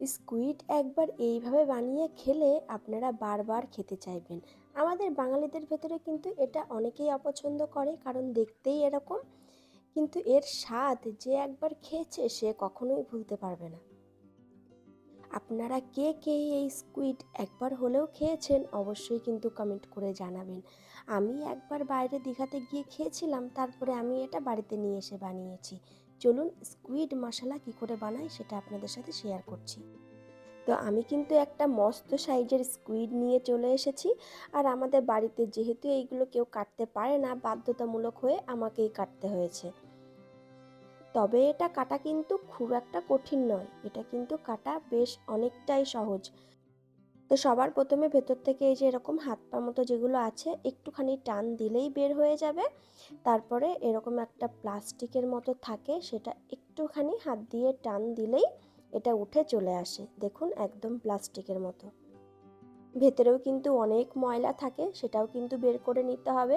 Squid একবার এইভাবে বানিয়ে খেলে আপনারা বারবার খেতে চাইবেন। আমাদের বাঙালিদের ভেতরে কিন্তু এটা অনেকেই অপছন্দ করে, কারণ দেখতেই এরকম। কিন্তু এর স্বাদ যে একবার খেয়েছে সে কখনোই ভুলতে পারবে না। আপনারা কে কে এই স্কুইড একবার হলেও খেয়েছেন অবশ্যই কিন্তু কমেন্ট করে জানাবেন। আমি একবার বাইরে দীঘাতে গিয়ে খেয়েছিলাম, তারপরে আমি এটা বাড়িতে নিয়ে এসে বানিয়েছি। চলুন স্কুইড মশলা কী করে বানাই সেটা আপনাদের সাথে শেয়ার করছি। তো আমি কিন্তু একটা মস্ত সাইজের স্কুইড নিয়ে চলে এসেছি। আর আমাদের বাড়িতে যেহেতু এইগুলো কেউ কাটতে পারে না, বাধ্যতামূলক হয়ে আমাকেই কাটতে হয়েছে। তবে এটা কাটা কিন্তু খুব একটা কঠিন নয়, এটা কিন্তু কাটা বেশ অনেকটাই সহজ। তো সবার প্রথমে ভেতর থেকে এই যে এরকম হাত পা মতো যেগুলো আছে একটুখানি টান দিলেই বের হয়ে যাবে। তারপরে এরকম একটা প্লাস্টিকের মতো থাকে, সেটা একটুখানি হাত দিয়ে টান দিলেই এটা উঠে চলে আসে। দেখুন একদম প্লাস্টিকের মতো। ভেতরেও কিন্তু অনেক ময়লা থাকে, সেটাও কিন্তু বের করে নিতে হবে।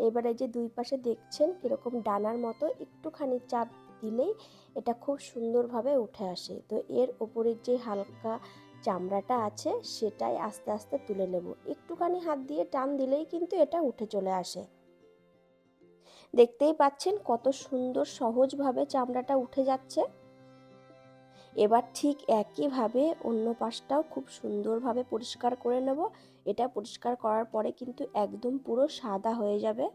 এবারে যে দুই পাশে দেখছেন কীরকম ডানার মতো, একটুখানি চাপ দিলেই এটা খুব সুন্দরভাবে উঠে আসে। তো এর ওপরের যে হালকা চামড়াটা আছে সেটাই আস্তে আস্তে তুলে নেব। একটুখানি হাত দিয়ে টান দিলেই কিন্তু এটা উঠে চলে আসে। দেখতেই পাচ্ছেন কত সুন্দর সহজভাবে চামড়াটা উঠে যাচ্ছে। এবার ঠিক একইভাবে অন্য পাশটাও খুব সুন্দরভাবে পরিষ্কার করে নেব। এটা পরিষ্কার করার পরে কিন্তু একদম পুরো সাদা হয়ে যাবে।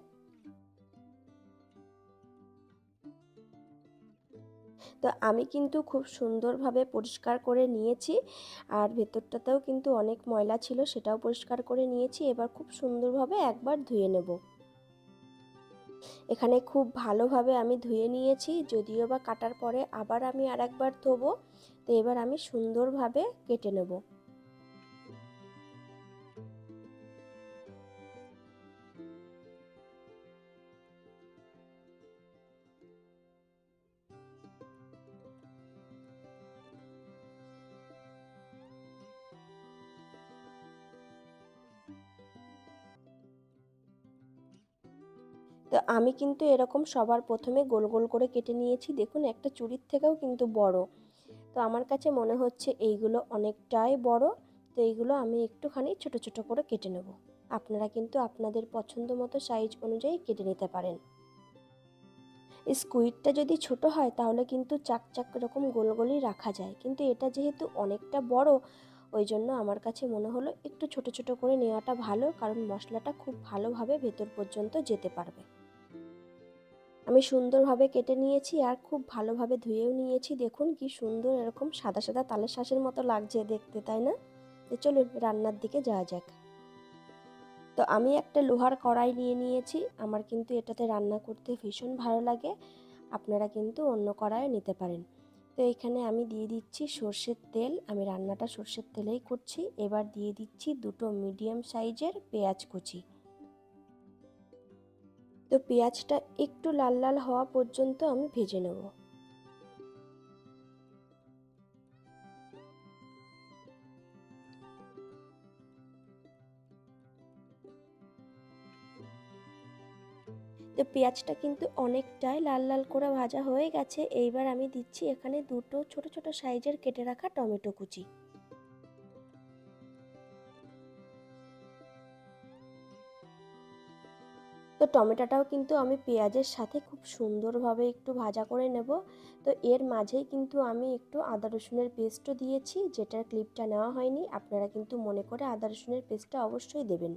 তো আমি কিন্তু খুব সুন্দরভাবে পরিষ্কার করে নিয়েছি, আর ভেতরটাতেও কিন্তু অনেক ময়লা ছিল, সেটাও পরিষ্কার করে নিয়েছি। এবার খুব সুন্দরভাবে একবার ধুয়ে নেব। এখানে খুব ভালোভাবে আমি ধুয়ে নিয়েছি, যদিও বা কাটার পরে আবার আমি আরেকবার ধোবো। তো এবার আমি সুন্দরভাবে কেটে নেব। তো আমি কিন্তু এরকম সবার প্রথমে গোল গোল করে কেটে নিয়েছি। দেখুন একটা চুড়ির থেকেও কিন্তু বড়। তো আমার কাছে মনে হচ্ছে এইগুলো অনেকটাই বড়। তো এইগুলো আমি একটুখানি ছোট ছোট করে কেটে নেব। আপনারা কিন্তু আপনাদের পছন্দ মতো সাইজ অনুযায়ী কেটে নিতে পারেন। স্কুইডটা যদি ছোট হয় তাহলে কিন্তু চাক চাক এরকম গোল গোলই রাখা যায়, কিন্তু এটা যেহেতু অনেকটা বড়, ওই জন্য আমার কাছে মনে হলো একটু ছোট ছোট করে নেওয়াটা ভালো, কারণ মশলাটা খুব ভালোভাবে ভেতর পর্যন্ত যেতে পারবে। আমি সুন্দরভাবে কেটে নিয়েছি আর খুব ভালোভাবে ধুয়েও নিয়েছি। দেখুন কি সুন্দর এরকম সাদা সাদা তালের শাঁসের মতো লাগছে দেখতে, তাই না? তো চলুন রান্নার দিকে যাওয়া যাক। তো আমি একটা লোহার কড়াই নিয়ে নিয়েছি। আমার কিন্তু এটাতে রান্না করতে ভীষণ ভালো লাগে। আপনারা কিন্তু অন্য কড়াইও নিতে পারেন। তো এখানে আমি দিয়ে দিচ্ছি সর্ষের তেল। আমি রান্নাটা সর্ষের তেলেই করছি। এবার দিয়ে দিচ্ছি দুটো মিডিয়াম সাইজের পেঁয়াজ কুচি। তো পেঁয়াজটা একটু লাল লাল হওয়া পর্যন্ত আমি ভেজে নেব। তো পেঁয়াজটা কিন্তু অনেকটাই লাল লাল করে ভাজা হয়ে গেছে। এইবার আমি দিচ্ছি এখানে দুটো ছোট ছোট সাইজের কেটে রাখা টমেটো কুচি। তো টমেটোটাও কিন্তু আমি পেঁয়াজের সাথে খুব সুন্দরভাবে একটু ভাজা করে নেব। তো এর মাঝেই কিন্তু আমি একটু আদা রসুনের পেস্টও দিয়েছি, যেটার ক্লিপটা নেওয়া হয়নি। আপনারা কিন্তু মনে করে আদা রসুনের পেস্টটা অবশ্যই দেবেন।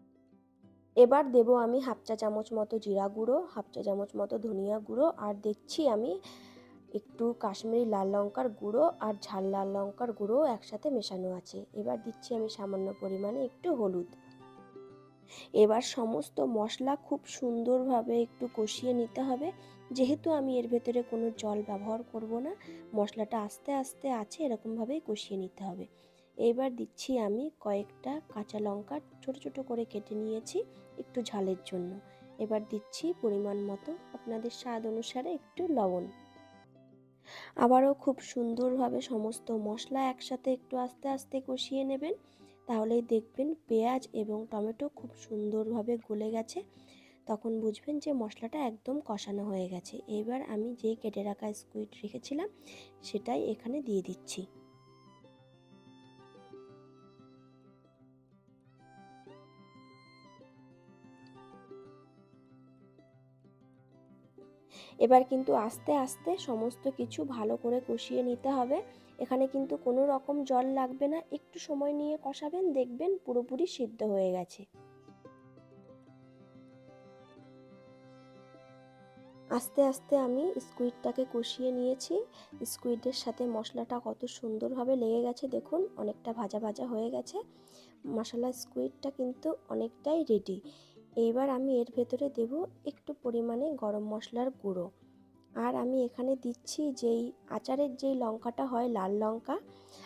এবার দেব আমি হাফ চা চামচ মতো জিরা গুঁড়ো, হাফ চা চামচ মতো ধনিয়া গুঁড়ো, আর দেখছি আমি একটু কাশ্মীরি লাল লঙ্কার গুঁড়ো আর ঝাল লাল লঙ্কার গুঁড়ো একসাথে মেশানো আছে। এবার দিচ্ছি আমি সামান্য পরিমাণে একটু হলুদ। এবার সমস্ত মশলা খুব সুন্দরভাবে একটু কষিয়ে নিতে হবে। যেহেতু আমি এর ভেতরে কোনো জল ব্যবহার করব না, মশলাটা আস্তে আস্তে আছে এরকমভাবেই কষিয়ে নিতে হবে। এবার দিচ্ছি আমি কয়েকটা কাঁচা লঙ্কা ছোট ছোট করে কেটে নিয়েছি একটু ঝালের জন্য। এবার দিচ্ছি পরিমাণ মতো আপনাদের স্বাদ অনুসারে একটু লবণ। আবারও খুব সুন্দরভাবে সমস্ত মশলা একসাথে একটু আস্তে আস্তে কষিয়ে নেবেন। তাহলেই দেখবেন পেঁয়াজ এবং টমেটো খুব সুন্দরভাবে গলে গেছে। তখন বুঝবেন যে মশলাটা একদম কষানো হয়ে গেছে। এবার আমি যেই কেটে রাখা স্কুইড রেখেছিলাম সেটাই এখানে দিয়ে দিচ্ছি। এবার কিন্তু আস্তে আস্তে সমস্ত কিছু ভালো করে কষিয়ে নিতে হবে। এখানে কিন্তু কোনো রকম জল লাগবে না, একটু সময় নিয়ে কষাবেন, দেখবেন পুরোপুরি সিদ্ধ হয়ে গেছে। আস্তে আস্তে আমি স্কুইডটাকে কষিয়ে নিয়েছি। স্কুইডের সাথে মশলাটা কত সুন্দরভাবে লেগে গেছে, দেখুন অনেকটা ভাজা ভাজা হয়ে গেছে। মশলা স্কুইডটা কিন্তু অনেকটাই রেডি। এইবার আমি এর ভেতরে দেব একটু পরিমাণে গরম মশলার গুঁড়ো। আর আমি এখানে দিচ্ছি যেই আচারের যেই লঙ্কাটা হয়, লাল লঙ্কা,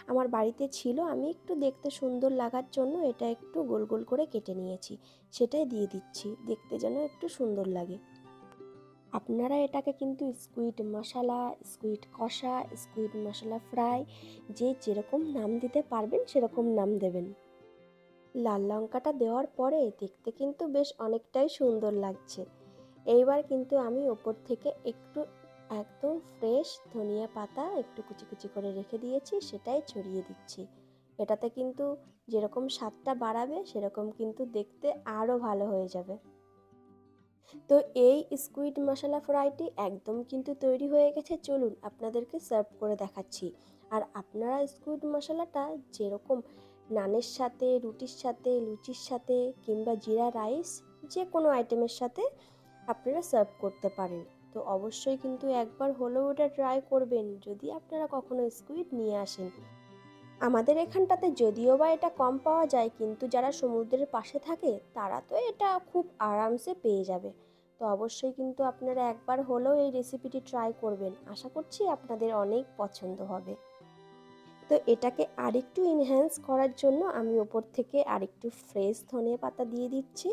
আমার বাড়িতে ছিল, আমি একটু দেখতে সুন্দর লাগার জন্য এটা একটু গোল গোল করে কেটে নিয়েছি, সেটাই দিয়ে দিচ্ছি, দেখতে যেন একটু সুন্দর লাগে। আপনারা এটাকে কিন্তু স্কুইড মশলা, স্কুইড কষা, স্কুইড মশলা ফ্রাই, যে যেরকম নাম দিতে পারবেন সেরকম নাম দেবেন। লাল লঙ্কাটা দেওয়ার পরে দেখতে কিন্তু বেশ অনেকটাই সুন্দর লাগছে। এইবার কিন্তু আমি ওপর থেকে একটু একদম ফ্রেশ ধনিয়া পাতা একটু কুচি কুচি করে রেখে দিয়েছি, সেটাই ছড়িয়ে দিচ্ছি। এটাতে কিন্তু যেরকম স্বাদটা বাড়াবে, সেরকম কিন্তু দেখতে আরও ভালো হয়ে যাবে। তো এই স্কুইড মশলা ফ্রাইটি একদম কিন্তু তৈরি হয়ে গেছে, চলুন আপনাদেরকে সার্ভ করে দেখাচ্ছি। আর আপনারা স্কুইড মশলাটা যেরকম নানের সাথে, রুটির সাথে, লুচির সাথে কিংবা জিরা রাইস, যে কোনো আইটেমের সাথে আপনারা সার্ভ করতে পারেন। তো অবশ্যই কিন্তু একবার হলেও এটা ট্রাই করবেন যদি আপনারা কখনো স্কুইড নিয়ে আসেন। আমাদের এখানটাতে যদিও বা এটা কম পাওয়া যায়, কিন্তু যারা সমুদ্রের পাশে থাকে তারা তো এটা খুব আরামসে পেয়ে যাবে। তো অবশ্যই কিন্তু আপনারা একবার হলেও এই রেসিপিটি ট্রাই করবেন, আশা করছি আপনাদের অনেক পছন্দ হবে। তো এটাকে আরেকটু এনহ্যান্স করার জন্য আমি ওপর থেকে আরেকটু ফ্রেশ ধনিয়া পাতা দিয়ে দিচ্ছি।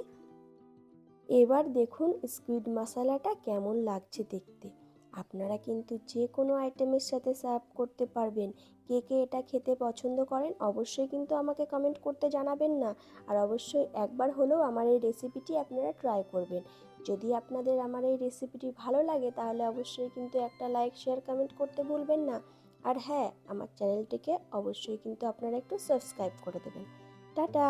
এবার দেখুন স্কুইড মশলাটা কেমন লাগছে দেখতে। আপনারা কিন্তু যে কোনো আইটেমের সাথে সার্ভ করতে পারবেন। কে কে এটা খেতে পছন্দ করেন অবশ্যই কিন্তু আমাকে কমেন্ট করতে জানাবেন না। আর অবশ্যই একবার হলেও আমার এই রেসিপিটি আপনারা ট্রাই করবেন। যদি আপনাদের আমার এই রেসিপিটি ভালো লাগে তাহলে অবশ্যই কিন্তু একটা লাইক, শেয়ার, কমেন্ট করতে ভুলবেন না। আর হ্যাঁ, আমার চ্যানেলটিকে অবশ্যই কিন্তু আপনারা একটু সাবস্ক্রাইব করে দেবেন। টাটা।